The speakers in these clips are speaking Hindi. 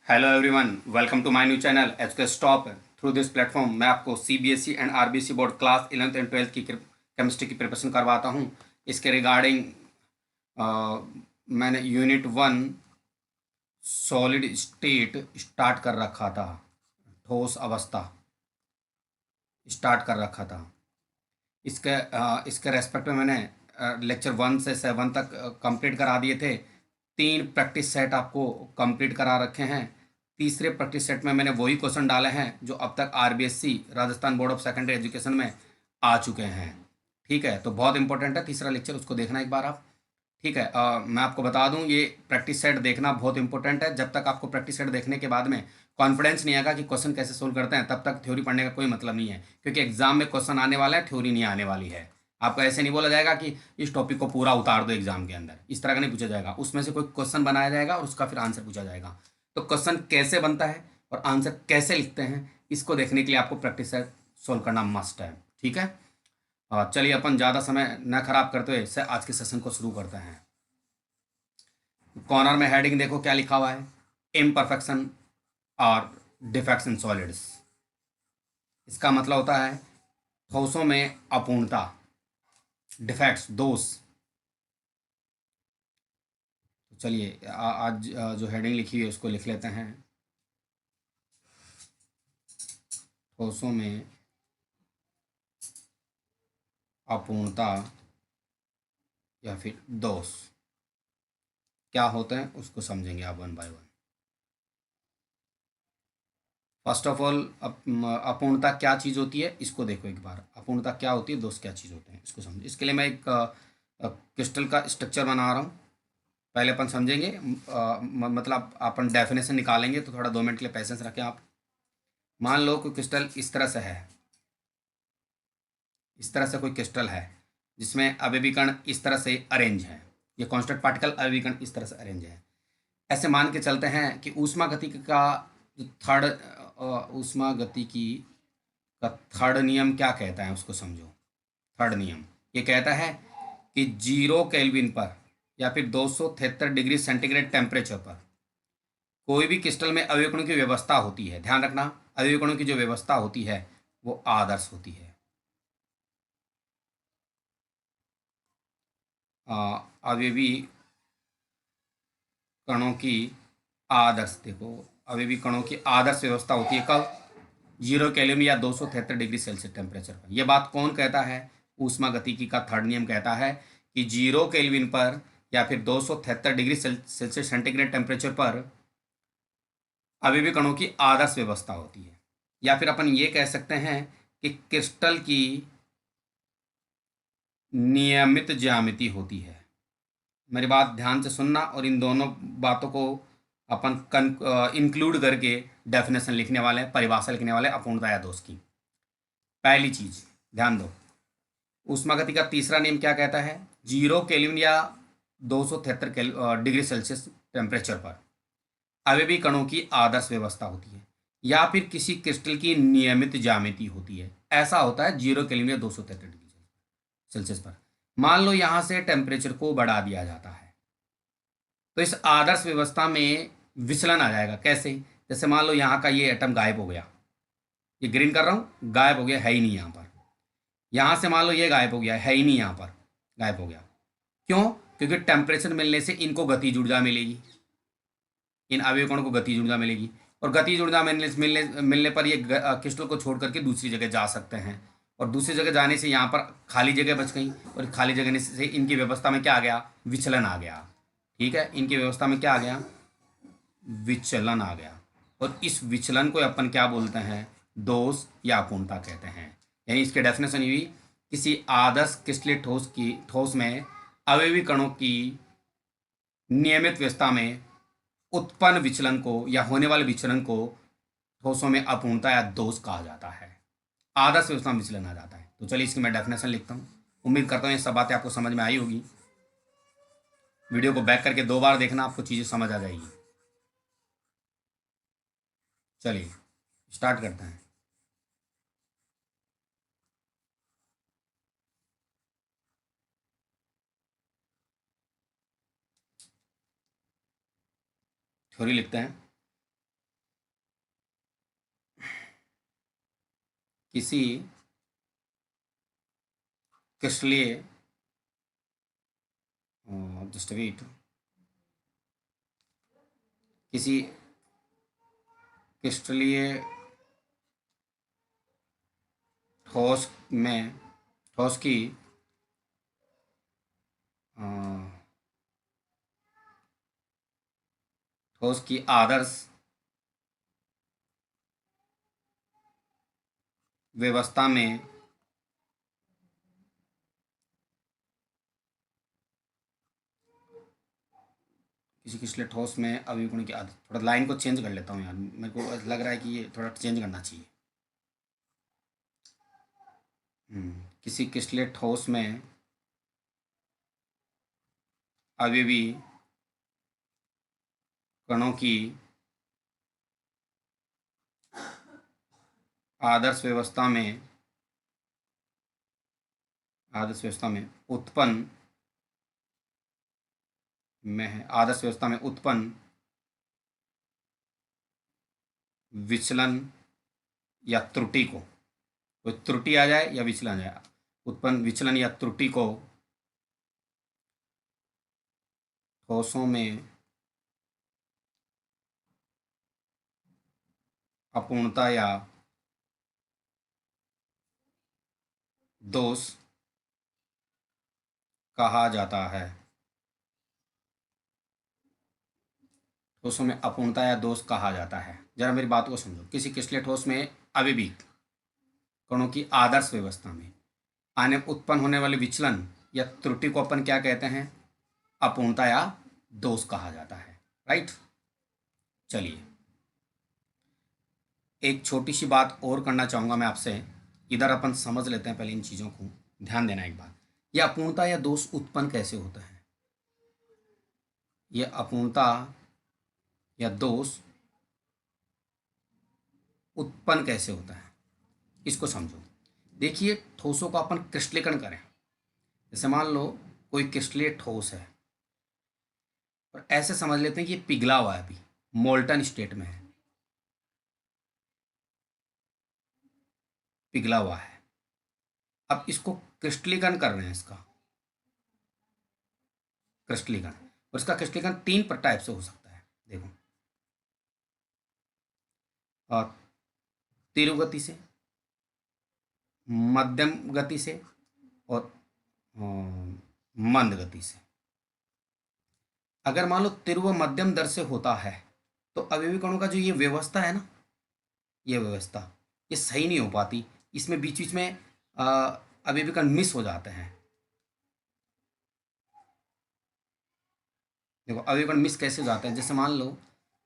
Hello everyone, welcome to my new channel Eduke Stop. Through this platform मैं आपको CBSE and RBC board class 11th and 12th की केमिस्ट्री की प्रिपरेशन करवाता हूँ। इसके रिगार्डिंग मैंने यूनिट 1 सॉलिड स्टेट स्टार्ट कर रखा था, ठोस अवस्था स्टार्ट कर रखा था। इसके रेस्पेक्ट में मैंने लेक्चर 1 से 7 तक कंप्लीट करा दिए थे। 3 प्रैक्टिस सेट आपको कंप्लीट करा रखे हैं। तीसरे प्रैक्टिस सेट में मैंने वही क्वेश्चन डाले हैं जो अब तक RBSC Rajasthan board of secondary education में आ चुके हैं। ठीक है, तो बहुत इंपॉर्टेंट है तीसरा लेक्चर, उसको देखना एक बार आप। ठीक है, मैं आपको बता दूं ये प्रैक्टिस सेट देखना बहुत इंपॉर्टेंट है। जब तक आपको प्रैक्टिस सेट देखने के बाद में कॉन्फिडेंस नहीं आएगा कि क्वेश्चन कैसे सोल्व करते हैं, तब तक थ्योरी पढ़ने का कोई मतलब नहीं है, क्योंकि एग्जाम में क्वेश्चन आने वाला है, थ्योरी नहीं आने वाली है। आपको ऐसे नहीं बोला जाएगा कि इस टॉपिक को पूरा उतार दो एग्जाम के अंदर, इस तरह का नहीं पूछा जाएगा। उसमें से कोई क्वेश्चन बनाया जाएगा और उसका फिर आंसर पूछा जाएगा। तो क्वेश्चन कैसे बनता है और आंसर कैसे लिखते हैं, इसको देखने के लिए आपको प्रैक्टिस सेट सोल्व करना मस्ट है। ठीक है, चलिए अपन ज़्यादा समय न खराब करते हुए से आज के सेशन को शुरू करते हैं। कॉर्नर में हेडिंग देखो क्या लिखा हुआ है, इम्परफेक्शन और डिफेक्ट्स इन सॉलिड्स। इसका मतलब होता है ठोसों में अपूर्णता, डिफेक्ट्स, दोष। तो चलिए आज जो हेडिंग लिखी है उसको लिख लेते हैं, ठोसों में अपूर्णता या फिर दोष क्या होते हैं उसको समझेंगे आप one by one. First of all अपूर्णता क्या चीज़ होती है इसको देखो एक बार। अपूर्णता क्या होती है, दोष क्या चीज़ होते हैं, इसको समझो। इसके लिए मैं एक क्रिस्टल का स्ट्रक्चर बना रहा हूँ। पहले अपन समझेंगे, मतलब अपन डेफिनेशन निकालेंगे, तो थोड़ा 2 मिनट के लिए पेशेंस रखें आप। मान लो कोई क्रिस्टल इस तरह से है, इस तरह से कोई क्रिस्टल है जिसमें अवयवीकरण इस तरह से अरेंज है। ये कांस्टेंट पार्टिकल अवयवीकरण इस तरह से अरेंज है। ऐसे मान के चलते हैं कि ऊष्मा गति का जो ऊष्मा गति की का थर्ड नियम क्या कहता है उसको समझो। थर्ड नियम ये कहता है कि 0 केल्विन पर या फिर 273 डिग्री सेंटीग्रेड टेम्परेचर पर कोई भी क्रिस्टल में अवयवकणों की व्यवस्था होती है। ध्यान रखना, अवयवकणों की जो व्यवस्था होती है वो आदर्श होती है। अवयवी कणों की आदर्श, देखो, अवयवी कणों की आदर्श व्यवस्था होती है कब? 0 केल्विन या 273 डिग्री सेल्सियस टेम्परेचर पर। यह बात कौन कहता है? ऊष्मा गतिकी का थर्ड नियम कहता है कि 0 केल्विन पर या फिर 273 डिग्री सेंटीग्रेड टेम्परेचर पर अवयवी कणों की आदर्श व्यवस्था होती है। या फिर अपन ये कह सकते हैं कि क्रिस्टल की नियमित ज्यामिति होती है। मेरी बात ध्यान से सुनना और इन दोनों बातों को अपन इंक्लूड करके डेफिनेशन लिखने वाले हैं, परिभाषा लिखने वाले हैं अपूर्णता या दोष की। पहली चीज ध्यान दो, ऊष्मागति का तीसरा नियम क्या कहता है? 0 केल्विन या 273 डिग्री सेल्सियस टेम्परेचर पर अवयवी कणों की आदर्श व्यवस्था होती है या फिर किसी क्रिस्टल की नियमित ज्यामिति होती है। ऐसा होता है 0 केल्विन या 273 डिग्री सेल्सियस पर। मान लो यहां से टेम्परेचर को बढ़ा दिया जाता है, तो इस आदर्श व्यवस्था में विचलन आ जाएगा। कैसे? जैसे मान लो यहाँ का ये एटम गायब हो गया, ये ग्रीन कर रहा हूँ, गायब हो गया, है ही नहीं यहाँ पर। यहाँ से मान लो ये गायब हो गया, है ही नहीं यहाँ पर, गायब हो गया। क्यों? क्योंकि टेम्परेचर मिलने से इनको गतिज ऊर्जा मिलेगी, इन अवयव कणों को गतिज ऊर्जा मिलेगी, और गतिज ऊर्जा मिलने मिलने मिलने पर ये क्रिस्टल को छोड़ करके दूसरी जगह जा सकते हैं, और दूसरी जगह जाने से यहाँ पर खाली जगह बच गई, और खाली जगह से इनकी व्यवस्था में क्या आ गया? विचलन आ गया। ठीक है, इनकी व्यवस्था में क्या आ गया? विचलन आ गया। और इस विचलन को अपन क्या बोलते हैं? दोष या अपूर्णता कहते हैं। यानी इसके डेफिनेशन हुई, किसी आदर्श क्रिस्टलीय ठोस में अवयवी कणों की नियमित व्यवस्था में उत्पन्न विचलन को या होने वाले विचलन को ठोसों में अपूर्णता या दोष कहा जाता है। आदर्श व्यवस्था में विचलन आ जाता है। तो चलिए इसकी मैं डेफिनेशन लिखता हूँ। उम्मीद करता हूँ ये सब बातें आपको समझ में आई होगी। वीडियो को बैक करके 2 बार देखना, आपको चीज़ें समझ आ जाएगी। चलिए स्टार्ट करते हैं। थ्योरी लिखते हैं। किसी क्रिस्टलीय जस्ट वेट किसी क्रिस्टलीय ठोस में ठोस की अ, ठोस की आदर्श व्यवस्था में किसी क्रिस्टलीय ठोस में अभिकर्ण की आदत, थोड़ा लाइन को चेंज कर लेता हूँ यार, मेरे को लग रहा है कि ये थोड़ा चेंज करना चाहिए। किसी क्रिस्टलीय ठोस में अवयवी कणों की आदर्श व्यवस्था में उत्पन्न आदर्श व्यवस्था में उत्पन्न विचलन या त्रुटि को, कोई त्रुटि आ जाए या विचलन आ जाए, उत्पन्न विचलन या त्रुटि को ठोसों में अपूर्णता या दोष कहा जाता है। ठोसों में अपूर्णता या दोष कहा जाता है। जरा मेरी बात को समझो। किसी क्रिस्टलीय ठोस में अवयवी कणों की आदर्श व्यवस्था में आने उत्पन्न होने वाले विचलन या त्रुटि को अपन क्या कहते हैं? अपूर्णता या दोष कहा जाता है। राइट, चलिए एक छोटी सी बात और करना चाहूँगा मैं आपसे। इधर अपन समझ लेते हैं पहले इन चीज़ों को, ध्यान देना एक बात। यह अपूर्णता या दोष उत्पन्न कैसे होता है? यह अपूर्णता या दोष उत्पन्न कैसे होता है, इसको समझो। देखिए, ठोसों का अपन क्रिस्टलीकरण करें। जैसे मान लो कोई क्रिस्टलीय ठोस है और ऐसे समझ लेते हैं कि ये पिघला हुआ है, अभी मोल्टन स्टेट में है, पिघला हुआ है। अब इसको क्रिस्टलीकरण कर रहे हैं, इसका क्रिस्टलीकरण। और इसका क्रिस्टलीकरण तीन टाइप से हो सकता है। देखो, और तीव्र गति से, मध्यम गति से और मंद गति से। अगर मान लो तीव्र मध्यम दर से होता है तो अवयवी कणों का जो ये व्यवस्था है ना, ये व्यवस्था ये सही नहीं हो पाती। इसमें बीच बीच में अवयवी कण मिस हो जाते हैं। देखो, अवयवी कण मिस कैसे हो जाते हैं? जैसे मान लो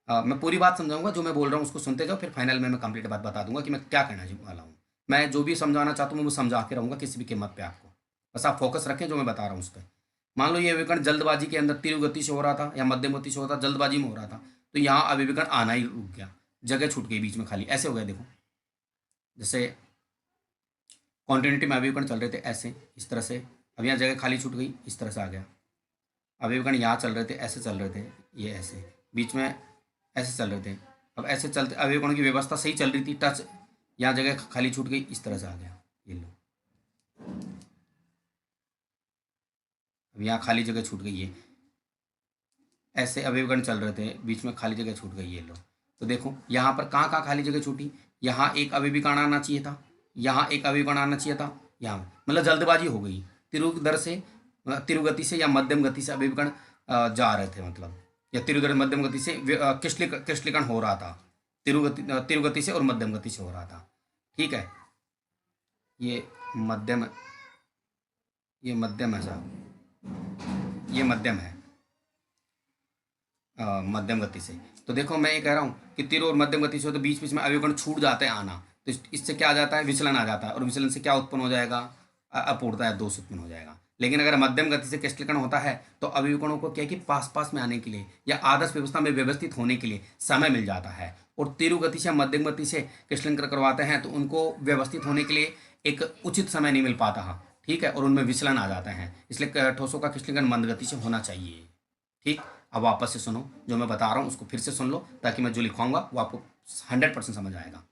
मैं पूरी बात समझाऊंगा, जो मैं बोल रहा हूँ उसको सुनते जाओ, फिर फाइनल में मैं कंप्लीट बात बता दूंगा कि मैं क्या कहना वाला हूँ। मैं जो भी समझाना चाहता हूँ वो समझा के रहूँगा किसी भी कीमत पे आपको। बस आप फोकस रखें जो मैं बता रहा हूँ उस पर। मान लो ये अभिकरण जल्दबाजी के अंदर तीव्र गति से हो रहा था या मध्यम गति से हो रहा था, जल्दबाजी में हो रहा था, तो यहाँ अभिकरण आना ही रुक गया, जगह छूट गई बीच में, खाली ऐसे हो गया। देखो, जैसे कॉन्टिन्यूटी में अभिकरण चल रहे थे ऐसे, इस तरह से, अब यहाँ जगह खाली छूट गई, इस तरह से आ गया। अभिकरण यहाँ चल रहे थे, ऐसे चल रहे थे, ये ऐसे बीच में ऐसे चल रहे थे। अब ऐसे चलते अभिकरणों की व्यवस्था सही चल रही थी, टच, यहाँ जगह खाली छूट गई, इस तरह से आ गया। ये लो, अब यहाँ खाली जगह छूट गई है। ऐसे अभिकरण चल रहे थे, बीच में खाली जगह छूट गई, ये लो। तो देखो यहाँ पर कहाँ कहाँ खाली जगह छूटी? यहाँ एक अभिकरण आना चाहिए था, यहाँ एक अभिकरण आना चाहिए था, यहाँ मतलब जल्दबाजी हो गई। तीव्र दर से, तीव्र गति से या मध्यम गति से अभिकरण जा रहे थे, मतलब, या तीव्र दर मध्यम गति से क्रिस्टलीकरण हो रहा था। तीव्र गति से और मध्यम गति से हो रहा था। ठीक है, ये मध्यम, ये मध्यम है साहब, ये मध्यम है, मध्यम गति से। तो देखो मैं ये कह रहा हूँ कि तीव्र और मध्यम गति से हो तो बीच बीच में अभिकरण छूट जाते हैं आना, तो इससे क्या आ जाता है? विचलन आ जाता है, और विचलन से क्या उत्पन्न हो जाएगा? अपूर्णता या दोष उत्पन्न हो जाएगा। लेकिन अगर मध्यम गति से क्रिस्टलीकरण होता है तो अभिकरणों को क्या है कि पास पास में आने के लिए या आदर्श व्यवस्था में व्यवस्थित होने के लिए समय मिल जाता है। और तीव्र गति से मध्यम गति से क्रिस्टलीकरण करवाते हैं तो उनको व्यवस्थित होने के लिए एक उचित समय नहीं मिल पाता है। ठीक है, और उनमें विचलन आ जाते हैं, इसलिए ठोसों का क्रिस्टलीकरण मंद गति से होना चाहिए। ठीक, अब वापस से सुनो, जो मैं बता रहा हूँ उसको फिर से सुन लो, ताकि मैं जो लिखवाऊंगा वो आपको 100% समझ आएगा।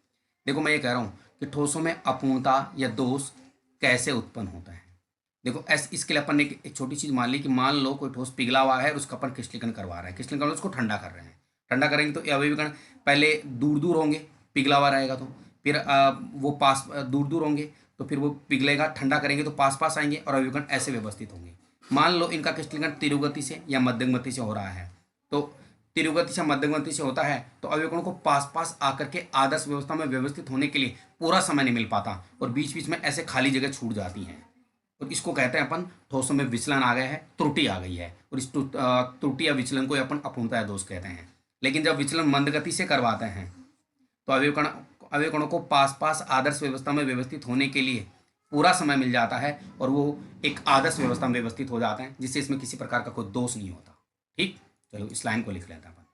देखो मैं ये कह रहा हूँ कि ठोसों में अपूर्णता या दोष कैसे उत्पन्न होता है। देखो इसके लिए अपन ने एक छोटी चीज़ मान ली कि मान लो कोई ठोस पिघला हुआ है और उसका अपन क्रिस्टलीकरण करवा रहे हैं, क्रिस्टलीकरण कर उसको ठंडा कर रहे हैं। ठंडा करेंगे तो ये अवयवी कण पहले दूर दूर होंगे, पिघला हुआ रहेगा तो फिर वो पास दूर दूर होंगे, तो फिर वो पिघलेगा, ठंडा करेंगे तो पास पास आएंगे और अवयवी कण ऐसे व्यवस्थित होंगे। मान लो इनका क्रिस्टलीकरण तीव्र गति से या मध्यम गति से हो रहा है, तो तीव्र गति से मध्यम गति से होता है तो अवयवी कणों को पास पास आकर के आदर्श व्यवस्था में व्यवस्थित होने के लिए पूरा समय नहीं मिल पाता और बीच बीच में ऐसे खाली जगह छूट जाती हैं। और इसको कहते हैं अपन ठोसों में विचलन आ गया है, त्रुटि आ गई है, और इस त्रुटि या विचलन को अपन अपूर्णता या दोष कहते हैं। लेकिन जब विचलन मंद गति से करवाते हैं तो अवयव कणों को पास पास आदर्श व्यवस्था में व्यवस्थित होने के लिए पूरा समय मिल जाता है और वो एक आदर्श व्यवस्था में व्यवस्थित हो जाते हैं, जिससे इसमें किसी प्रकार का कोई दोष नहीं होता। ठीक, चलो इस लाइन को लिख लेते हैं अपन।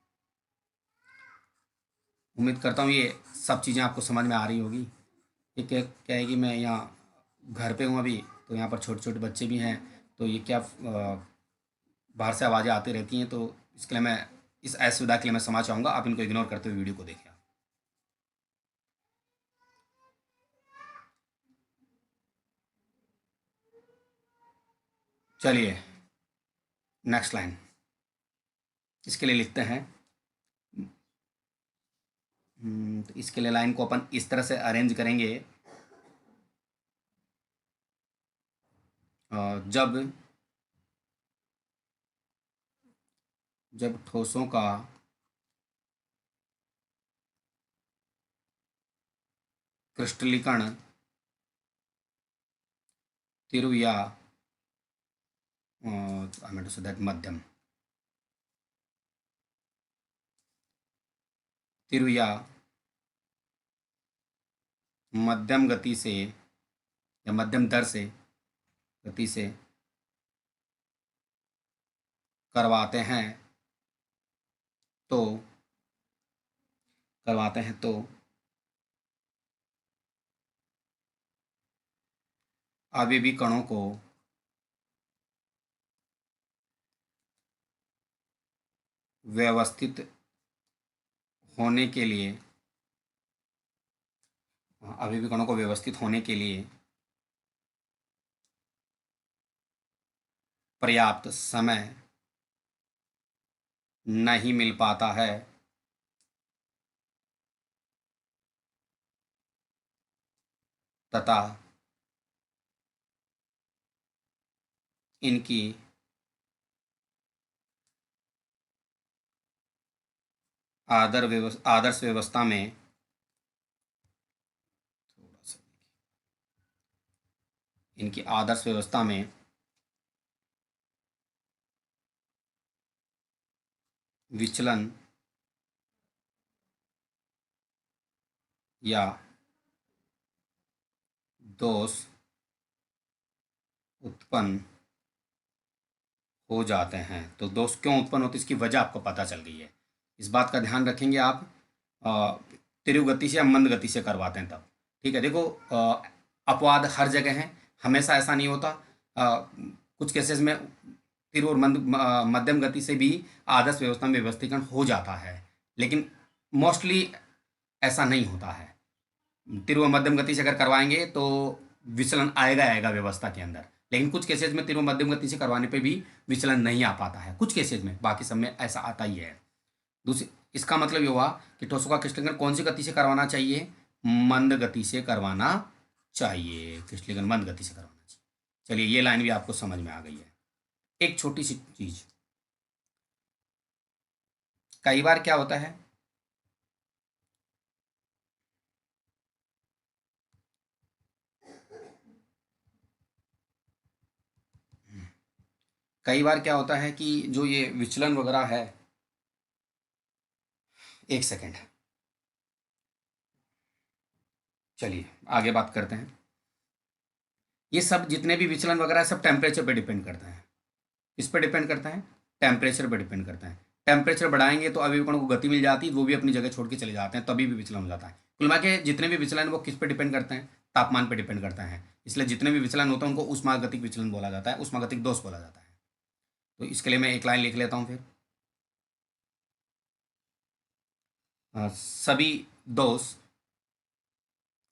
उम्मीद करता हूँ ये सब चीज़ें आपको समझ में आ रही होगी। ये क्या है कि मैं यहाँ घर पे हूँ अभी, तो यहाँ पर छोटे छोटे बच्चे भी हैं, तो ये क्या बाहर से आवाज़ें आती रहती हैं, तो इसके लिए मैं इस असुविधा के लिए मैं क्षमा चाहूँगा। आप इनको इग्नोर करते हुए वीडियो को देखें। चलिए नेक्स्ट लाइन, इसके लिए लिखते हैं। तो इसके लिए लाइन को अपन इस तरह से अरेंज करेंगे, जब जब ठोसों का क्रिस्टलीकरण तीव्र या मध्यम तीव्र या मध्यम गति से या मध्यम दर से गति से करवाते हैं तो अवयवी कणों को व्यवस्थित होने के लिए अवयवी कणों को व्यवस्थित होने के लिए पर्याप्त समय नहीं मिल पाता है तथा इनकी आदर्श व्यवस्था में विचलन या दोष उत्पन्न हो जाते हैं। तो दोष क्यों उत्पन्न होते हैं, इसकी वजह आपको पता चल गई है। इस बात का ध्यान रखेंगे आप, तीव्र गति से या मंद गति से करवाते हैं तब। ठीक है, देखो अपवाद हर जगह है, हमेशा ऐसा नहीं होता। कुछ केसेस में तीव्र और मध्यम गति से भी आदर्श व्यवस्था में व्यवस्थीकरण हो जाता है, लेकिन मोस्टली ऐसा नहीं होता है। तीव्र मध्यम गति से अगर करवाएंगे तो विचलन आएगा व्यवस्था के अंदर, लेकिन कुछ केसेज में तीव्र मध्यम गति से करवाने पे भी विचलन नहीं आ पाता है, कुछ केसेज में, बाकी सब में ऐसा आता ही है। दूसरी, इसका मतलब ये हुआ कि ठोसों का क्रिस्टलीकरण कौन सी गति से करवाना चाहिए, मंद गति से करवाना चाहिए, क्रिस्टलीकरण मंद गति से करवाना चाहिए। चलिए ये लाइन भी आपको समझ में आ गई है। एक छोटी सी चीज, कई बार क्या होता है, कि जो ये विचलन वगैरह है, एक सेकेंड, चलिए आगे बात करते हैं। ये सब जितने भी विचलन वगैरह है सब टेम्परेचर पे डिपेंड करता है। किस पे डिपेंड करता है, टेम्परेचर पे डिपेंड करता है। टेम्परेचर बढ़ाएंगे तो अवयवी कणों को गति मिल जाती है, वो भी अपनी जगह छोड़ के चले जाते हैं, तभी भी विचलन हो जाता है। कुल मिला के जितने भी विचलन वो किस पे डिपेंड करते हैं, तापमान पे डिपेंड करता है। इसलिए जितने भी विचलन होते हैं उनको ऊष्मागतिक विचलन बोला जाता है, ऊष्मागतिक दोष बोला जाता है। तो इसके लिए मैं एक लाइन लिख लेता हूँ फिर। सभी दोष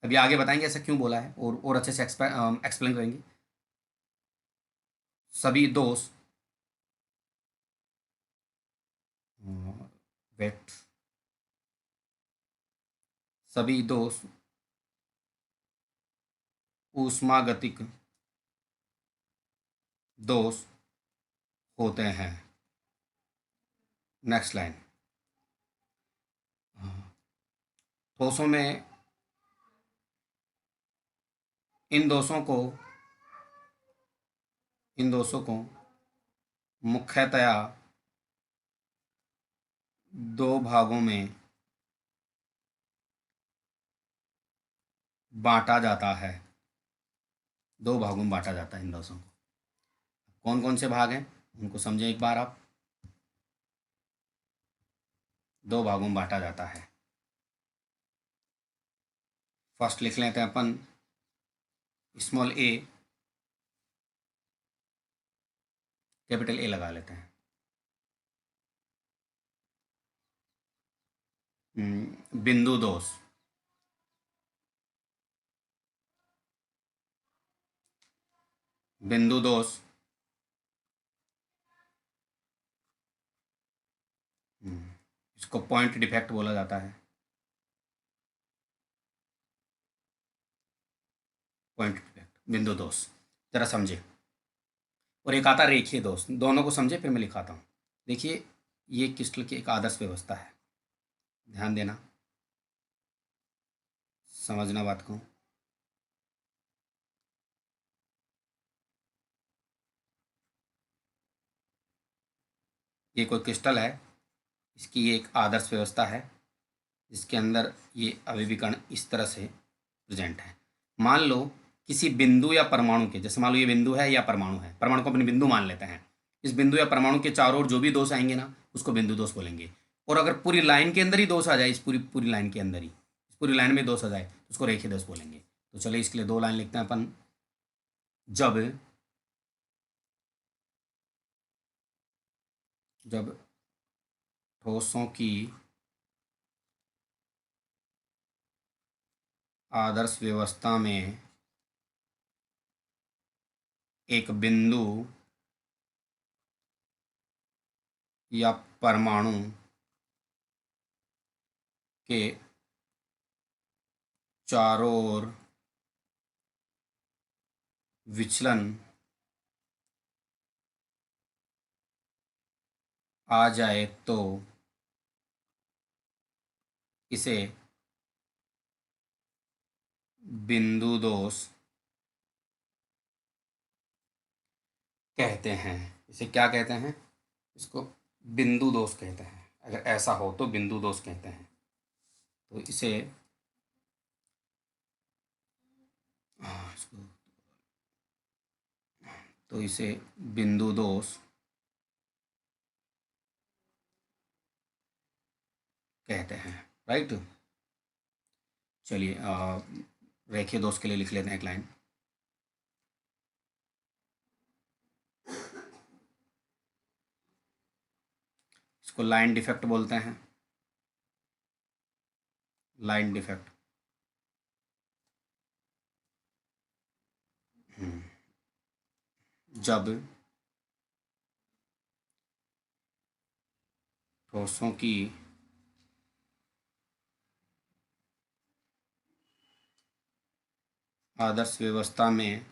अभी आगे बताएंगे ऐसा क्यों बोला है, और अच्छे से एक्सप्लेन करेंगे। सभी दोष वेट सभी दोष ऊष्मागतिक दोष होते हैं। Next line. ठोसों में इन दोषों को इन दोषों को मुख्यतया दो भागों में बांटा जाता है। दो भागों में बांटा जाता है इन दोषों को। कौन कौन से भाग हैं उनको समझें एक बार आप। दो भागों में बांटा जाता है। फर्स्ट लिख लेते हैं अपन स्मॉल ए, कैपिटल ए लगा लेते हैं। बिंदु दोष। बिंदु दोष इसको पॉइंट डिफेक्ट बोला जाता है। पॉइंट डिफेक्ट, बिंदु दोष, जरा समझे। और एक आता रेखीय दोष, दोनों को समझे फिर मैं लिखाता हूँ। देखिए ये क्रिस्टल की एक आदर्श व्यवस्था है, ध्यान देना, समझना बात को। ये कोई क्रिस्टल है, इसकी ये एक आदर्श व्यवस्था है जिसके अंदर ये अभिविकर्ण इस तरह से प्रेजेंट है। मान लो किसी बिंदु या परमाणु के, जैसे मान लो ये बिंदु है या परमाणु है, परमाणु को अपने बिंदु मान लेते हैं। इस बिंदु या परमाणु के चारों ओर जो भी दोष आएंगे ना उसको बिंदु दोष बोलेंगे। और अगर पूरी लाइन के अंदर ही दोष आ जाए, इस पूरी पूरी लाइन के अंदर ही, इस पूरी लाइन में दोष आ जाए तो उसको रेखीय दोष बोलेंगे। तो चलिए इसके लिए दो लाइन लिखते हैं अपन। जब जब ठोसों की आदर्श व्यवस्था में एक बिंदु या परमाणु के चारों ओर विचलन आ जाए तो इसे बिंदु दोष कहते हैं। इसे क्या कहते हैं? इसको बिंदु दोष कहते हैं। अगर ऐसा हो तो बिंदु दोष कहते हैं। तो इसे इसको तो इसे बिंदु दोष कहते हैं, राइट। चलिए रेखीय दोष के लिए लिख लेते हैं एक लाइन। इसको लाइन डिफेक्ट बोलते हैं। Line defect. जब ठोसों की आदर्श व्यवस्था में,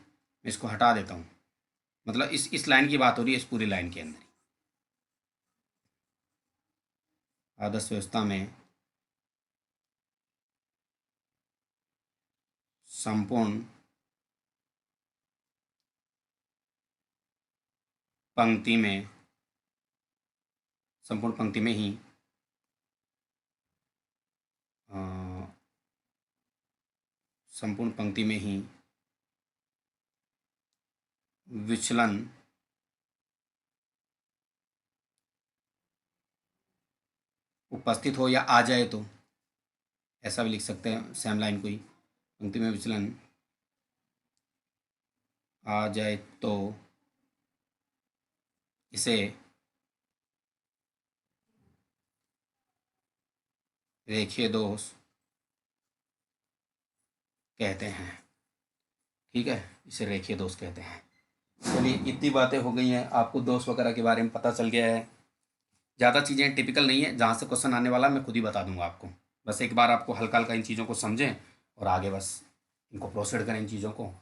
इसको हटा देता हूँ, मतलब इस लाइन की बात हो रही है, इस पूरी लाइन के अंदर आदर्श व्यवस्था में संपूर्ण पंक्ति में संपूर्ण पंक्ति में ही संपूर्ण पंक्ति में ही विचलन उपस्थित हो या आ जाए तो, ऐसा भी लिख सकते हैं सेम लाइन को ही। पंक्ति में विचलन आ जाए तो इसे रेखीय दोष कहते हैं। ठीक है, इसे रेखीय दोष कहते हैं। चलिए, इतनी बातें हो गई हैं, आपको दोष वगैरह के बारे में पता चल गया है। ज़्यादा चीज़ें टिपिकल नहीं है, जहाँ से क्वेश्चन आने वाला मैं खुद ही बता दूंगा आपको। बस एक बार आपको हल्का हल्का इन चीज़ों को समझें और आगे बस इनको प्रोसीड करें इन चीज़ों को।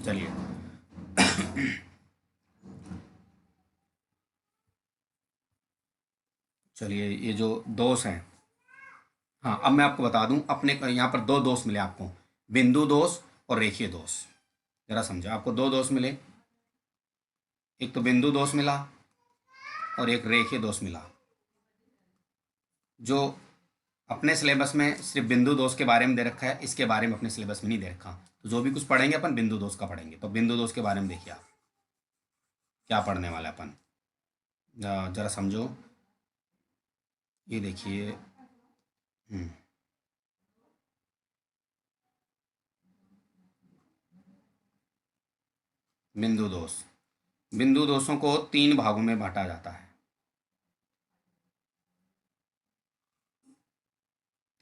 चलिए, चलिए ये जो दोष हैं, हाँ अब मैं आपको बता दूं, अपने यहाँ पर दो दोष मिले आपको, बिंदु दोष और रेखीय दोष। जरा समझो, आपको दो दोष मिले, एक तो बिंदु दोष मिला और एक रेखीय दोष मिला। जो अपने सिलेबस में सिर्फ बिंदु दोष के बारे में दे रखा है, इसके बारे में अपने सिलेबस में नहीं दे रखा। तो जो भी कुछ पढ़ेंगे अपन बिंदु दोष का पढ़ेंगे। तो बिंदु दोष के बारे में देखिए आप क्या पढ़ने वाले अपन, जरा समझो। ये देखिए, बिंदु दोष, बिंदु दोषों को 3 भागों में बांटा जाता है।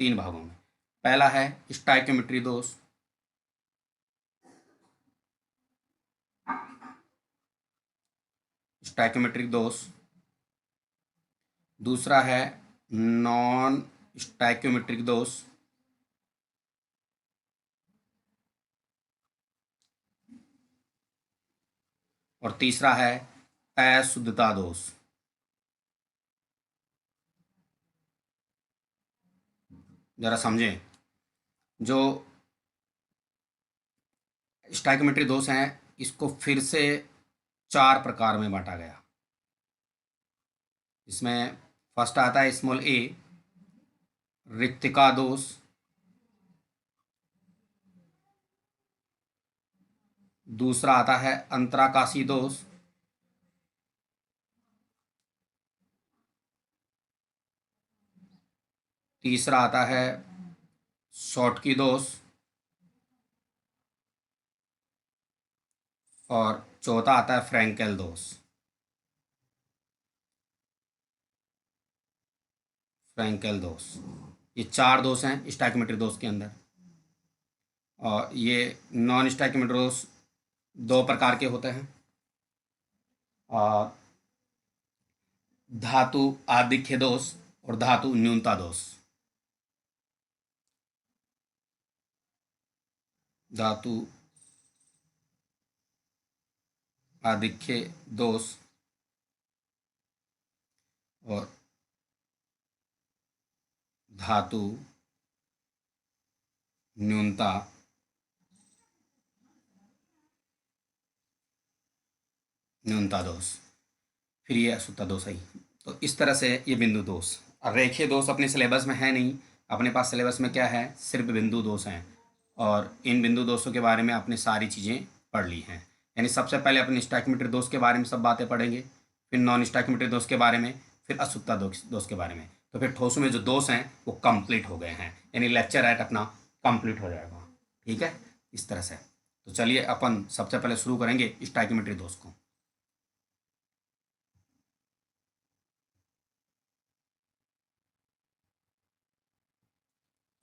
3 भागों में। पहला है स्टाइक्योमेट्री दोष, स्टाइक्योमेट्रिक दोष। दूसरा है नॉन स्टाइक्योमेट्रिक दोष। और तीसरा है अशुद्धता दोष। जरा समझें, जो स्टाइक्योमेट्रिक दोष हैं इसको फिर से 4 प्रकार में बांटा गया। इसमें फर्स्ट आता है स्मॉल ए, रिक्तिका दोष। दूसरा आता है अंतराकाशी दोष। तीसरा आता है शॉटकी दोष। और चौथा आता है फ्रैंकेल दोष। फ्रैंकेल दोष, ये 4 दोष हैं स्टाइक्योमेट्रिक दोष के अंदर। और ये नॉन स्टाइक्योमेट्रिक दोष 2 प्रकार के होते हैं। और धातु आधिक्य दोष और धातु न्यूनता दोष। धातु आधिक्य दोष और धातु न्यूनता दोष, फिर ये अशुद्धता दोष है। तो इस तरह से ये बिंदु दोष। और रेखीय दोष अपने सिलेबस में है नहीं, अपने पास सिलेबस में क्या है, सिर्फ बिंदु दोष हैं। और इन बिंदु दोषों के बारे में आपने सारी चीज़ें पढ़ ली हैं। यानी सबसे पहले अपने स्टाइक्योमेट्रिक दोष के बारे में सब बातें पढ़ेंगे, फिर नॉन स्टाइक्योमेट्रिक दोष के बारे में, फिर अशुद्धता दोष के बारे में। तो फिर ठोसों में जो दोष हैं वो कंप्लीट हो गए हैं, यानी लेक्चर एट अपना कंप्लीट हो जाएगा। ठीक है, इस तरह से। तो चलिए अपन सबसे पहले शुरू करेंगे स्टाइक्योमेट्रिक दोष को।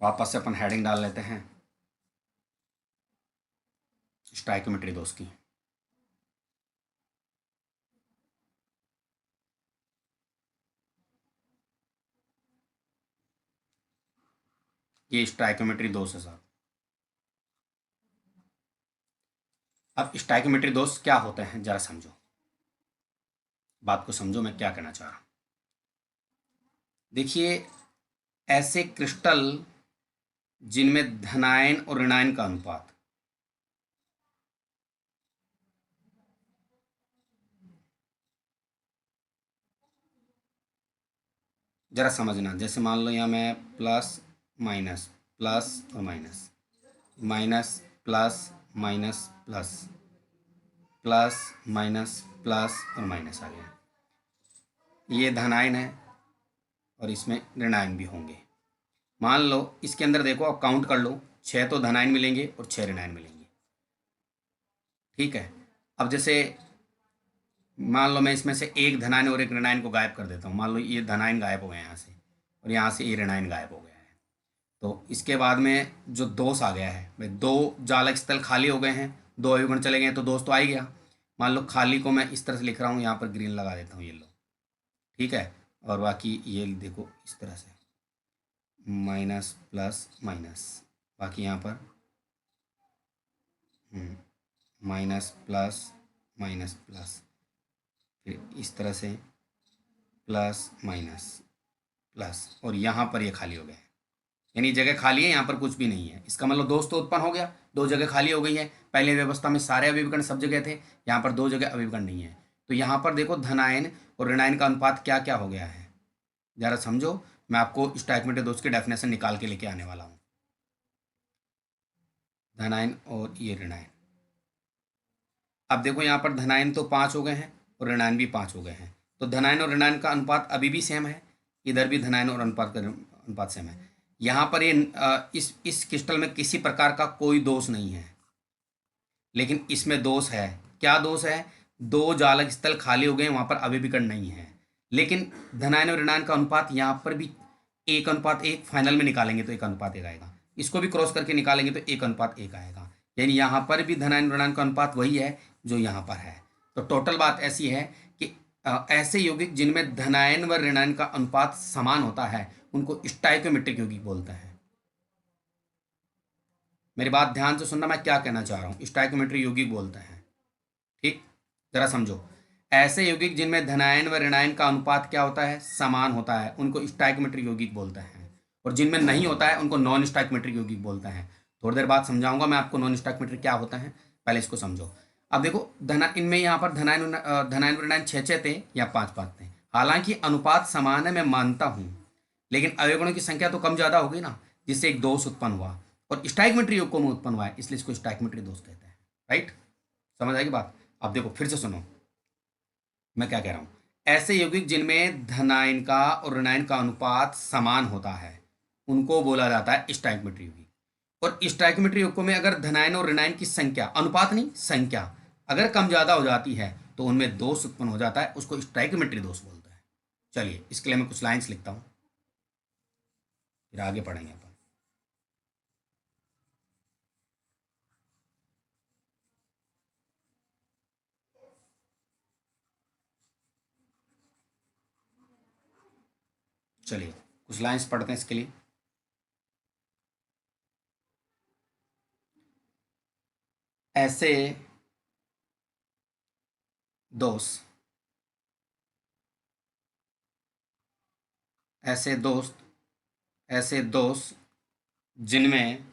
वापस से अपन हेडिंग डाल लेते हैं स्टाइक्योमेट्रिक दोष की। ये स्टाइक्योमेट्रिक दोष है साहब। अब स्टाइक्योमेट्रिक दोष क्या होते हैं जरा समझो, बात को समझो मैं क्या कहना चाह रहा हूं। देखिए, ऐसे क्रिस्टल जिनमें धनायन और ऋणायन का अनुपात, जरा समझना। जैसे मान लो यहाँ मैं प्लस माइनस और minus, minus plus minus plus, plus minus plus और माइनस आ गया। ये धनायन है और इसमें ऋणायन भी होंगे। मान लो इसके अंदर देखो, आप काउंट कर लो, 6 तो धनायन मिलेंगे और 6 ऋणायन मिलेंगे। ठीक है, अब जैसे मान लो मैं इसमें से एक धनायन और एक ऋणायन को गायब कर देता हूँ। मान लो ये धनायन गायब हो गया यहाँ से और यहाँ से ये ऋणायन गायब हो गया है। तो इसके बाद में जो दोष आ गया है भाई, दो जालक स्थल खाली हो गए हैं, दो अवयवगण चले गए हैं, तो दोष तो आ ही गया। मान लो खाली को मैं इस तरह से लिख रहा हूँ, यहाँ पर ग्रीन लगा देता हूँ, ये लो, ठीक है। और बाकी ये देखो इस तरह से माइनस प्लस माइनस, बाकी यहाँ पर माइनस प्लस माइनस प्लस, फिर इस तरह से प्लस माइनस प्लस, और यहाँ पर ये खाली हो गए हैं, यानी जगह खाली है, यहाँ पर कुछ भी नहीं है। इसका मतलब दोष तो उत्पन्न हो गया, दो जगह खाली हो गई है। पहले व्यवस्था में सारे अभिविकर्ण सब जगह थे, यहाँ पर दो जगह अभिविकर्ण नहीं है। तो यहाँ पर देखो धनायन और ऋणायन का अनुपात क्या क्या हो गया है, जरा समझो। मैं आपको स्टोइकोमेट्रिक दोष की डेफिनेशन निकाल के लेके आने वाला हूँ। धनायन और ये ऋणायन, अब देखो यहाँ पर धनायन तो 5 हो गए हैं और ऋणायन भी 5 हो गए हैं, तो धनायन और ऋणायन का अनुपात अभी भी सेम है, इधर भी धनायन और अनुपात सेम है। यहाँ पर ये इस क्रिस्टल में किसी प्रकार का कोई दोष नहीं है, लेकिन इसमें दोष है। क्या दोष है? दो जालक स्थल खाली हो गए, वहाँ पर अभिविकर्ण नहीं है। लेकिन धनायन और ऋणायन का अनुपात यहाँ पर भी 1:1, फाइनल में निकालेंगे तो 1:1 आएगा, इसको भी क्रॉस करके निकालेंगे तो 1:1 आएगा, यानी यहाँ पर भी धनायन ऋणायन का अनुपात वही है जो यहाँ पर है। तो टोटल बात ऐसी है कि ऐसे यौगिक जिनमें धनायन व ऋणायन का अनुपात समान होता है उनको स्टाइकोमेट्रिक यौगिक बोलते हैं। मेरी बात ध्यान से सुनना, मैं क्या कहना चाह रहा हूँ। स्टाइकोमेट्रिक यौगिक बोलते हैं, ठीक, जरा समझो। ऐसे यौगिक जिनमें धनायन व ऋणायन का अनुपात क्या होता है, समान होता है, उनको स्टाइकोमेट्रिक यौगिक बोलते हैं। और जिनमें नहीं होता है उनको नॉन स्टाइकोमेट्रिक यौगिक बोलते हैं। थोड़ी देर बाद समझाऊंगा मैं आपको नॉन स्टाइकोमेट्रिक क्या होता है, पहले इसको समझो। अब देखो इनमें यहाँ पर धनायन ऋणायन 6 थे या 5 थे, हालांकि अनुपात समान है मैं मानता हूँ, लेकिन अवयवगुणों की संख्या तो कम ज़्यादा होगी ना, जिससे एक दोष उत्पन्न हुआ, और स्टाइकोमेट्रिक यौगिकों में उत्पन्न हुआ है, इसलिए इसको स्टाइकोमेट्रिक दोष कहते हैं। राइट, समझ आएगी बात। अब देखो फिर से सुनो मैं क्या कह रहा हूँ। ऐसे यौगिक जिनमें धनायन का और ऋणायन का अनुपात समान होता है उनको बोला जाता है स्टाइकोमेट्रिक यौगिक। और स्टाइकोमेट्रिक यौगिकों में अगर धनायन और ऋणायन की संख्या, अनुपात नहीं संख्या, अगर कम ज़्यादा हो जाती है तो उनमें दोष उत्पन्न हो जाता है, उसको स्टाइकोमेट्रिक दोष बोलते हैं। चलिए इसके लिए मैं कुछ लाइन्स लिखता हूँ, फिर आगे पढ़ेंगे अपन। चलिए कुछ लाइन्स पढ़ते हैं इसके लिए। ऐसे दोष, ऐसे दोष जिनमें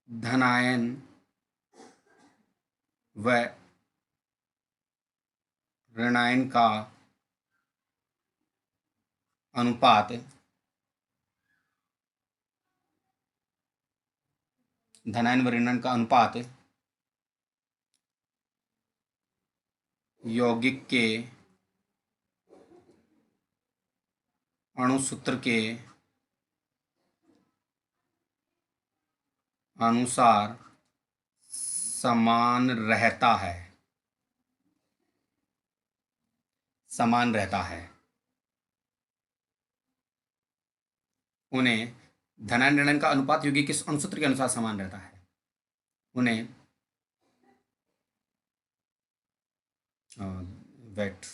धनायन व ऋणायन का अनुपात धनायन व ऋणायन का अनुपात यौगिक के अणुसूत्र के अनुसार समान रहता है, समान रहता है। उन्हें धनायन ऋणायन का अनुपात यौगिक के अणुसूत्र के अनुसार समान रहता है, उन्हें वेट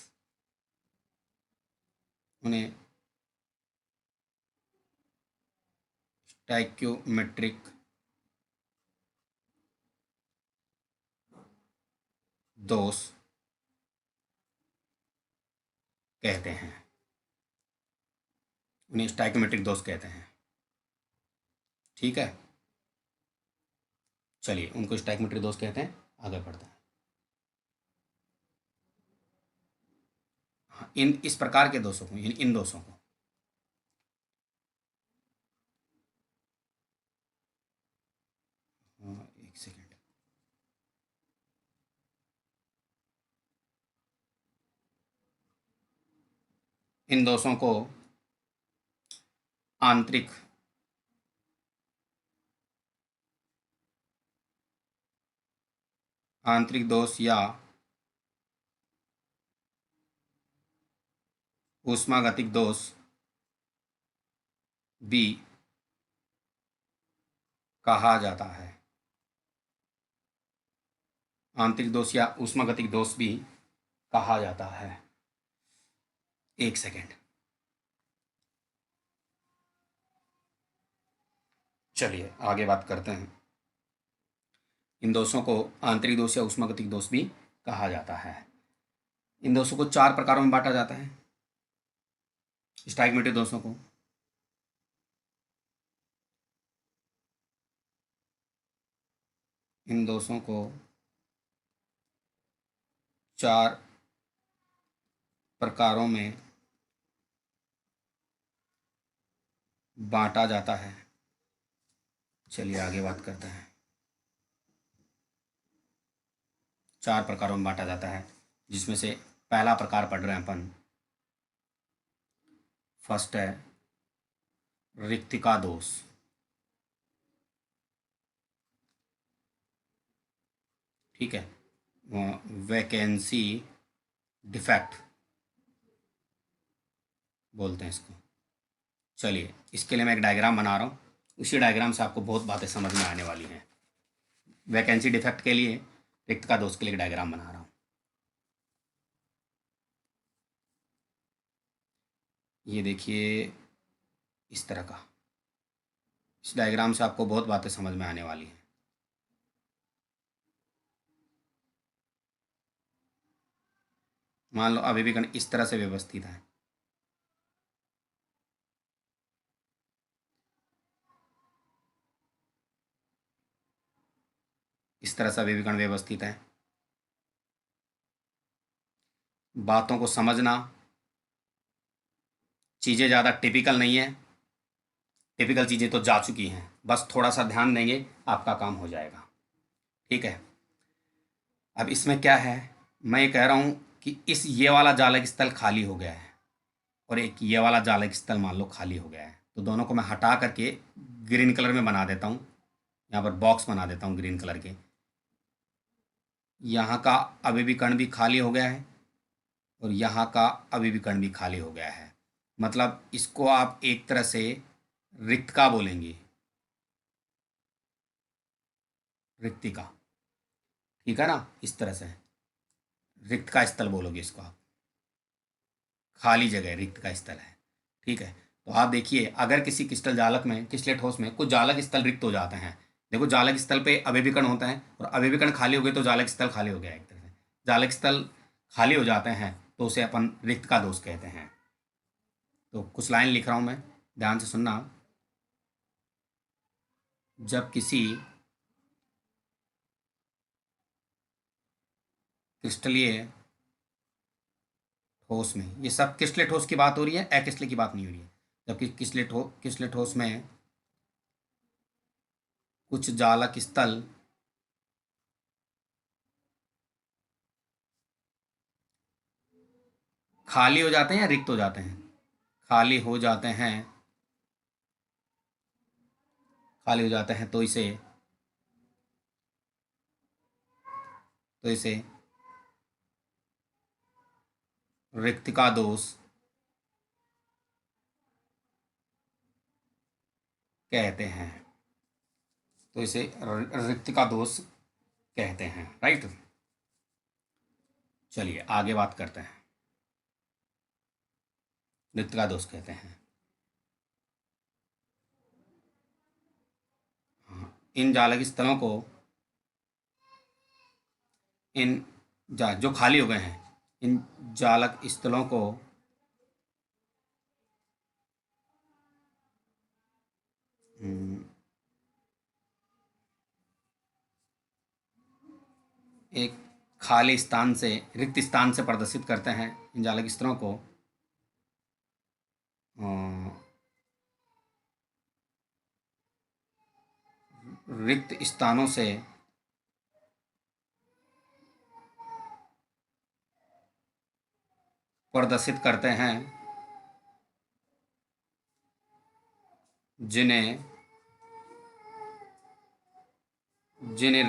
उन्हें स्टाइक्योमेट्रिक दोष कहते हैं, उन्हें स्टाइक्योमेट्रिक दोष कहते हैं। ठीक है, चलिए उनको स्टाइक्योमेट्रिक दोष कहते हैं, आगे बढ़ते हैं। हाँ, इन इस प्रकार के दोषों को, इन दोषों को एक सेकेंड, इन दोषों को आंतरिक दोष या ऊष्मागतिक दोष भी कहा जाता है। आंतरिक दोष या ऊष्मागतिक दोष भी कहा जाता है। एक सेकेंड, चलिए आगे बात करते हैं। इन दोषों को आंतरिक दोष या ऊष्मागतिक दोष भी कहा जाता है। इन दोषों को 4 प्रकारों में बांटा जाता है। स्टाइग्मेटिक दोषों को इन दोषों को 4 प्रकारों में बांटा जाता है। चलिए आगे बात करते हैं। 4 प्रकारों में बांटा जाता है, जिसमें से पहला प्रकार पढ़ रहे हैं अपन। फर्स्ट है रिक्तिका दोष। ठीक है, वैकेंसी डिफेक्ट बोलते हैं इसको। चलिए इसके लिए मैं एक डायग्राम बना रहा हूँ, उसी डायग्राम से आपको बहुत बातें समझ में आने वाली हैं। वैकेंसी डिफेक्ट के लिए, रिक्तिका दोष के लिए डायग्राम बना रहा हूँ। ये देखिए इस तरह का। इस डायग्राम से आपको बहुत बातें समझ में आने वाली हैं। मान लो अभी भी इस तरह से व्यवस्थित है। इस तरह से अभिविकर्ण व्यवस्थित है। बातों को समझना, चीज़ें ज़्यादा टिपिकल नहीं है, टिपिकल चीज़ें तो जा चुकी हैं, बस थोड़ा सा ध्यान देंगे आपका काम हो जाएगा। ठीक है, अब इसमें क्या है, मैं ये कह रहा हूँ कि ये वाला जालक स्थल खाली हो गया है और एक ये वाला जालक स्थल मान लो खाली हो गया है, तो दोनों को मैं हटा करके ग्रीन कलर में बना देता हूँ। यहाँ पर बॉक्स बना देता हूँ ग्रीन कलर के। यहाँ का अभिविकर्ण भी खाली हो गया है और यहाँ का अभिविकर्ण भी खाली हो गया है। मतलब इसको आप एक तरह से रिक्तिका बोलेंगे, रिक्तिका। ठीक है ना, इस तरह से रिक्तिका स्थल बोलोगे इसको आप। खाली जगह रिक्तिका स्थल है। ठीक है, तो आप देखिए अगर किसी क्रिस्टल जालक में, क्रिस्टलेट ठोस में कुछ जालक स्थल रिक्त हो जाते हैं। देखो जालक स्थल पे अभिविकर्ण होता है और अभिविकर्ण खाली हो गए तो जालक स्थल खाली हो गया एक तरह से। जालक स्थल खाली हो जाते हैं तो उसे अपन रिक्तिका दोष कहते हैं। तो कुछ लाइन लिख रहा हूँ मैं, ध्यान से सुनना। जब किसी क्रिस्टलीय ठोस में, ये सब क्रिस्टलीय ठोस की बात हो रही है, अक्रिस्टलीय की बात नहीं हो रही है। जबकि क्रिस्टलीय ठोस में कुछ जालक स्थल खाली हो जाते हैं या रिक्त हो जाते हैं, खाली हो जाते हैं, खाली हो जाते हैं, तो इसे रिक्तिका दोष कहते हैं। तो इसे रिक्तिका दोष कहते हैं, राइट। चलिए आगे बात करते हैं। रिक्तिका दोष कहते हैं। इन जालक स्थलों को, जो खाली हो गए हैं, इन जालक स्थलों को एक खाली स्थान से, रिक्त स्थान से प्रदर्शित करते हैं। इन जालक स्थलों को रिक्त स्थानों से प्रदर्शित करते हैं, जिन्हें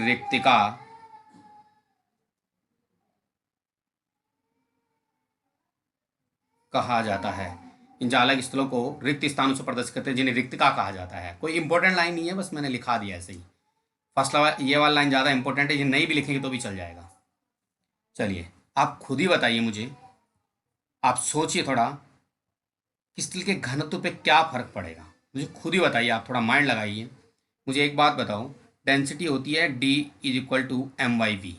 रिक्तिका कहा जाता है। इन जालक स्थलों को रिक्त स्थानों से प्रदर्शित करते हैं जिन्हें रिक्तिका कहा जाता है। कोई इंपॉर्टेंट लाइन नहीं है, बस मैंने लिखा दिया ऐसे ही। फर्स्ट ये वाला लाइन ज़्यादा इंपॉर्टेंट है, ये नहीं भी लिखेंगे तो भी चल जाएगा। चलिए आप खुद ही बताइए मुझे, आप सोचिए थोड़ा, क्रिस्टल के घनत्व पे क्या फर्क पड़ेगा, मुझे खुद ही बताइए। आप थोड़ा माइंड लगाइए। मुझे एक बात बताओ, डेंसिटी होती है D is equal to M/V।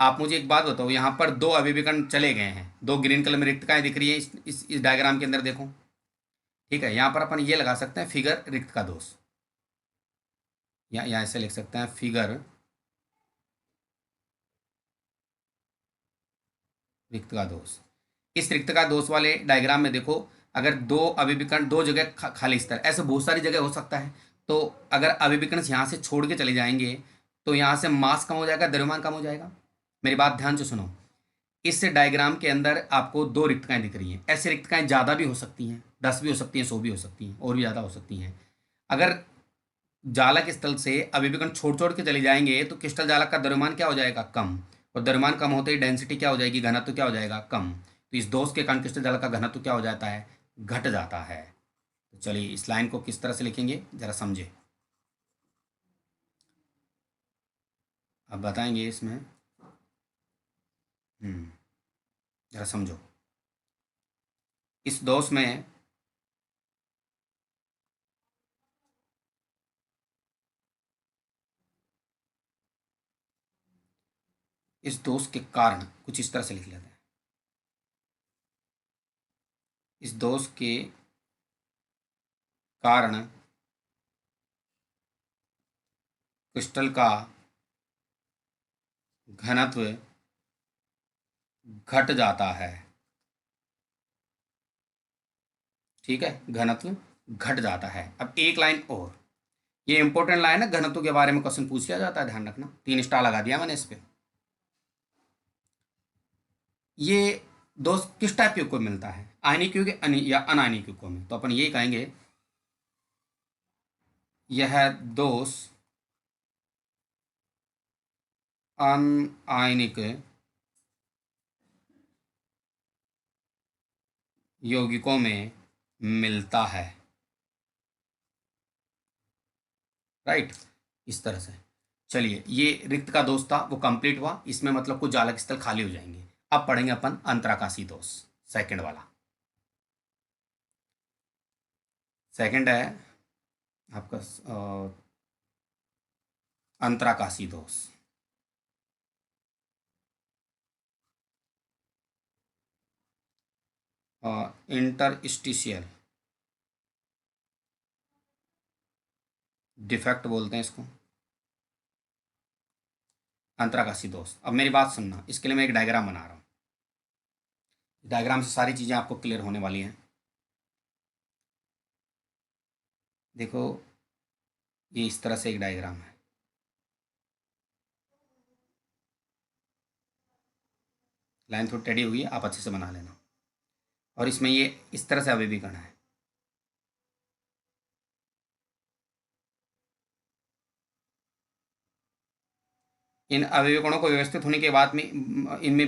आप मुझे एक बात बताओ, यहाँ पर दो अभिविकर्ण चले गए हैं, दो ग्रीन कलर में रिक्तकाएं दिख रही है इस डायग्राम के अंदर, देखो। ठीक है, यहाँ पर अपन ये लगा सकते हैं फिगर रिक्त का दोष, या यहाँ ऐसे लिख सकते हैं फिगर रिक्त का दोष। इस रिक्त का दोष वाले डायग्राम में देखो, अगर दो अभिविकर्ण दो जगह खाली स्तर, ऐसे बहुत सारी जगह हो सकता है, तो अगर अभिविकर्ण यहाँ से छोड़ के चले जाएंगे तो यहाँ से मास कम हो जाएगा, द्रव्यमान कम हो जाएगा। मेरी बात ध्यान से सुनो, इस डायग्राम के अंदर आपको दो रिक्तकाएं दिख रही हैं। ऐसी रिक्तकाएं ज़्यादा भी हो सकती हैं, 10 भी हो सकती हैं, 100 भी हो सकती हैं, और भी ज़्यादा हो सकती हैं। अगर जालक स्थल से अभिविकर्ण छोड़ छोड़ के चले जाएंगे तो क्रिस्टल जालक का द्रव्यमान क्या हो जाएगा, कम। और द्रव्यमान कम होते ही डेंसिटी क्या हो जाएगी, घनत्व क्या हो जाएगा, कम। तो इस दोष के कारण क्रिस्टल जालक का घनत्व क्या हो जाता है, घट जाता है। तो चलिए इस लाइन को किस तरह से लिखेंगे जरा समझे, अब बताएंगे इसमें। जरा समझो, इस दोष में इस दोष के कारण कुछ इस तरह से लिख लेते हैं। इस दोष के कारण क्रिस्टल का घनत्व घट जाता है। ठीक है, घनत्व घट जाता है। अब एक लाइन और, ये इंपॉर्टेंट लाइन है, घनत्व के बारे में क्वेश्चन पूछ लिया जाता है, ध्यान रखना। 3 स्टार लगा दिया मैंने इस पे। ये दोष किस टाइप के युग्म में मिलता है, आयनिक युग्म या अनायनिक युग्म में? तो अपन ये कहेंगे यह दोष अनायनिक यौगिकों में मिलता है। राइट, इस तरह से। चलिए ये रिक्त का दोष था, वो कंप्लीट हुआ। इसमें मतलब कुछ जालक स्थल खाली हो जाएंगे। अब पढ़ेंगे अपन अंतराकाशी दोष, सेकंड वाला। सेकंड है आपका अंतराकाशी दोष। इंटरस्टिशियल डिफेक्ट बोलते हैं इसको, अंतराकाशी दोष। अब मेरी बात सुनना, इसके लिए मैं एक डायग्राम बना रहा हूँ। डायग्राम से सारी चीज़ें आपको क्लियर होने वाली हैं। देखो ये इस तरह से एक डायग्राम है, लाइन थोड़ी टेढ़ी हुई है, आप अच्छे से बना लेना। और इसमें ये इस तरह से अभिविकर्ण है। इन अभिविकरणों को व्यवस्थित होने के बाद में, इनमें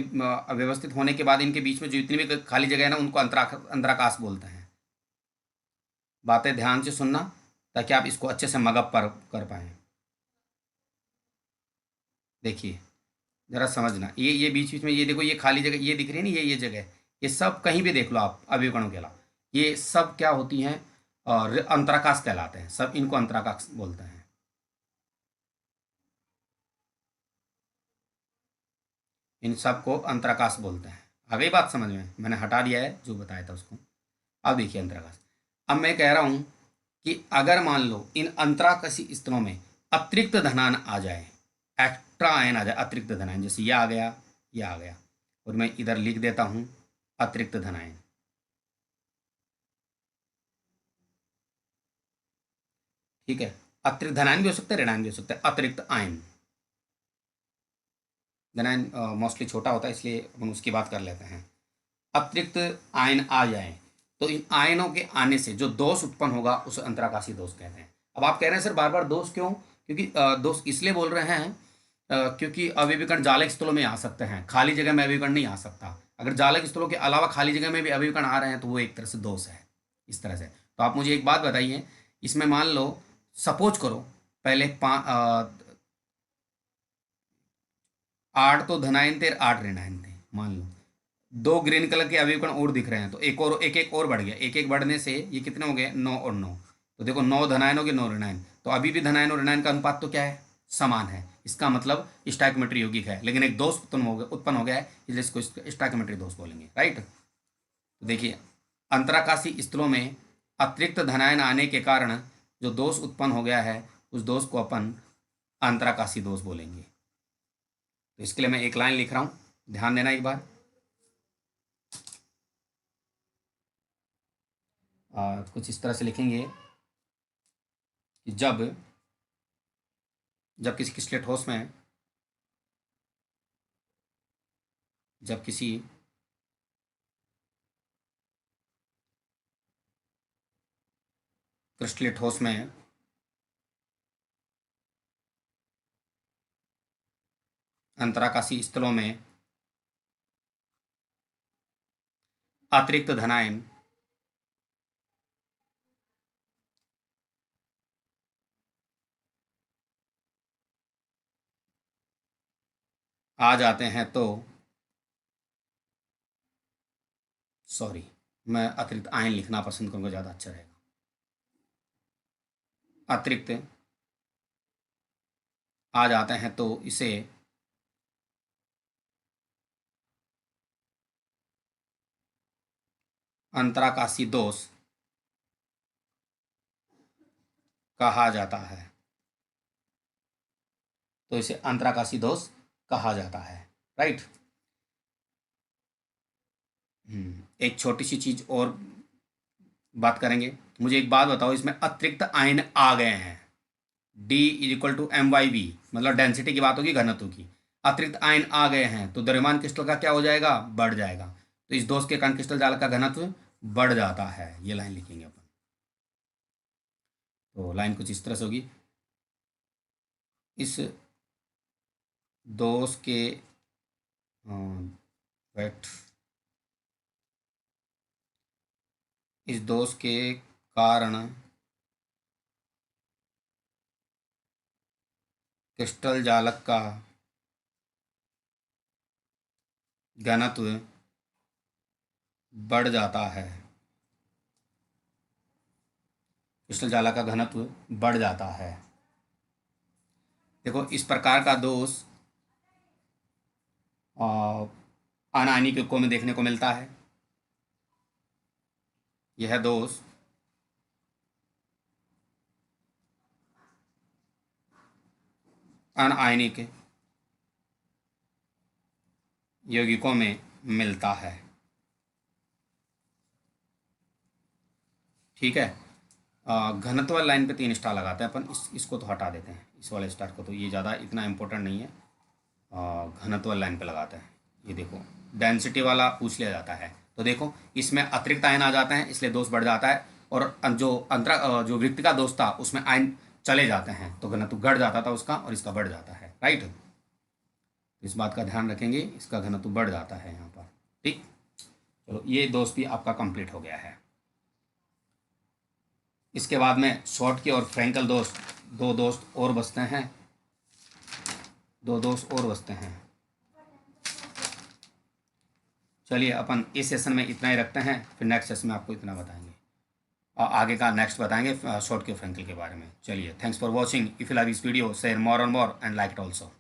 व्यवस्थित होने के बाद इनके बीच में जो जितनी भी खाली जगह है ना, उनको अंतराकाश बोलते हैं। बातें ध्यान से सुनना ताकि आप इसको अच्छे से मगअप कर पाएँ। देखिए जरा समझना, ये बीच बीच में ये देखो, ये खाली जगह ये दिख रही है ना, ये जगह, ये सब कहीं भी देख लो आप अभिविकरणों के अलावा, ये सब क्या होती हैं, और अंतराकाश कहलाते हैं सब, इनको अंतराकाश बोलते हैं। इन सब को अंतराकाश बोलते हैं। आ गई बात समझ में? मैंने हटा दिया है जो बताया था उसको। अब देखिए अंतराकाश। अब मैं कह रहा हूँ कि अगर मान लो इन अंतराकाशी स्तरों में अतिरिक्त धनायन आ जाए, एक्स्ट्रा आयन आ जाए, अतिरिक्त धनायन, जैसे ये आ गया, ये आ गया, और मैं इधर लिख देता हूँ अतिरिक्त धनायन। ठीक है, अतिरिक्त धनायन भी हो सकते हैं, ऋणायन भी हो सकते हैं। अतिरिक्त आयन, धनायन मोस्टली छोटा होता है इसलिए हम उसकी बात कर लेते हैं। अतिरिक्त आयन आ जाए तो इन आयनों के आने से जो दोष उत्पन्न होगा उसे अंतराकाशी दोष कहते हैं। अब आप कह रहे हैं सर बार बार दोष क्यों? क्योंकि दोष इसलिए बोल रहे हैं क्योंकि अभिविकर्ण जालक स्थलों में आ सकते हैं, खाली जगह में अभिविकर्ण नहीं आ सकता। अगर जालक स्थलों के अलावा खाली जगह में भी अभिविकर्ण आ रहे हैं तो वो एक तरह से दोष है। इस तरह से। तो आप मुझे एक बात बताइए, इसमें मान लो सपोज करो पहले 8 तो धनायन थे, 8 ऋणायन थे, मान लो 2 ग्रीन कलर के अवयव कण और दिख रहे हैं, तो एक और एक एक और बढ़ गया, एक एक बढ़ने से ये कितने हो गए, 9 और 9। तो देखो 9 धनायन हो गए, 9 ऋणायन, तो अभी भी धनायन और ऋणायन का अनुपात तो क्या है, समान है। इसका मतलब स्टोइकियोमेट्री यौगिक है, लेकिन एक दोष उत्पन्न हो गया है, इसलिए इसको स्टोइकियोमेट्री दोष बोलेंगे, राइट। तो देखिए अंतराकाशी स्थलों में अतिरिक्त धनायन आने के कारण जो दोष उत्पन्न हो गया है, उस दोष को अपन अंतराकाशी दोष बोलेंगे। तो इसके लिए मैं एक लाइन लिख रहा हूं, ध्यान देना एक बार। कुछ इस तरह से लिखेंगे कि जब किसी क्रिस्टलीय ठोस में, जब किसी क्रिस्टलीय ठोस में अंतराकाशी स्थलों में अतिरिक्त धनायन आ जाते हैं तो, सॉरी मैं अतिरिक्त आयन लिखना पसंद करूंगा, ज़्यादा अच्छा रहेगा। अतिरिक्त आ जाते हैं तो इसे अंतराकाशी दोष कहा जाता है। तो इसे अंतराकाशी दोष कहा जाता है, राइट। एक छोटी सी चीज और बात करेंगे। मुझे एक बात बताओ, इसमें अतिरिक्त आयन आ गए हैं, D=mYv, मतलब डेंसिटी की बात होगी, घनत्व की। अतिरिक्त आयन आ गए हैं तो द्रव्यमान क्रिस्टल का क्या हो जाएगा, बढ़ जाएगा। तो इस दोष के कारण क्रिस्टल जाल का घनत्व बढ़ जाता है। ये लाइन लिखेंगे अपन। तो लाइन कुछ इस तरह से होगी, इस दोष के वेट, इस दोष के कारण क्रिस्टल जालक का घनत्व बढ़ जाता है। क्रिस्टल जालक का घनत्व बढ़ जाता है। देखो इस प्रकार का दोष अनायनिक युग्कों में देखने को मिलता है। यह दोष अनायनिक यौगिकों में मिलता है, ठीक है। घनत्व वाली लाइन पे 3 स्टार लगाते हैं अपन, इसको तो हटा देते हैं, इस वाले स्टार को, तो ये ज़्यादा इतना इम्पोर्टेंट नहीं है। घनत्व वाली लाइन पे लगाते हैं। ये देखो डेंसिटी वाला पूछ लिया जाता है, तो देखो इसमें अतिरिक्त आयन आ जाते हैं, इसलिए दोष बढ़ जाता है, और जो वृत्त का दोष था उसमें आयन चले जाते हैं, तो घनत्व घट जाता था उसका, और इसका बढ़ जाता है, राइट। इस बात का ध्यान रखेंगे, इसका घनत्व बढ़ जाता है यहाँ पर, ठीक। चलो ये दोष भी आपका कंप्लीट हो गया है। इसके बाद में शॉर्टकी और फ्रैंकल दोष, दो दोस्त और बचते हैं, दो दोस्त और बचते हैं। चलिए अपन इस सेशन में इतना ही रखते हैं, फिर नेक्स्ट सेशन में आपको इतना बताएंगे, और आगे का नेक्स्ट बताएंगे शॉर्टकी और फ्रैंकल के बारे में। चलिए, thanks for watching. If you like this video, share more and more and like it also.